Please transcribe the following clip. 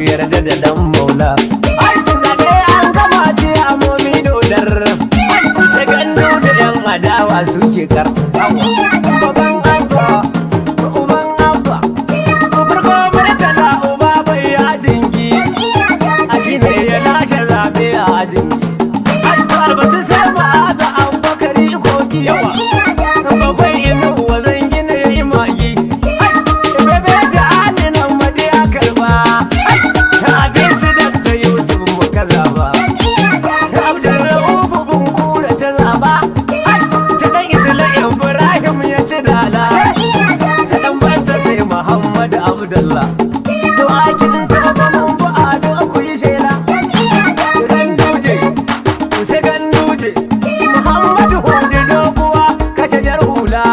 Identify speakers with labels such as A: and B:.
A: yarda da dan maula. Zaɓe an gama ce a momi dodar, sai gandu da yan adawa suke kar. Baban abba, uban abba, farko murtala uba bai yajingi, a shi ne ya lashe zaɓe a ajingi. Albatu sai ma'aza abubakari koki yawa, bakwai inu wazan gina ya yi magi. Bebe da alinan madi ya karba, abin su da ta Yusuf muka zaba. Abdurra'ufu bin kura ta zaba, ta ɗan Isla Ibrahim ya ci dala, ta ɗan banta sai Muhammad Abdullah. To akin taɓa mun bu ado ku yi shela, ganduje, sai ganduje, Muhammadu Hudu doguwa kashe jar hula.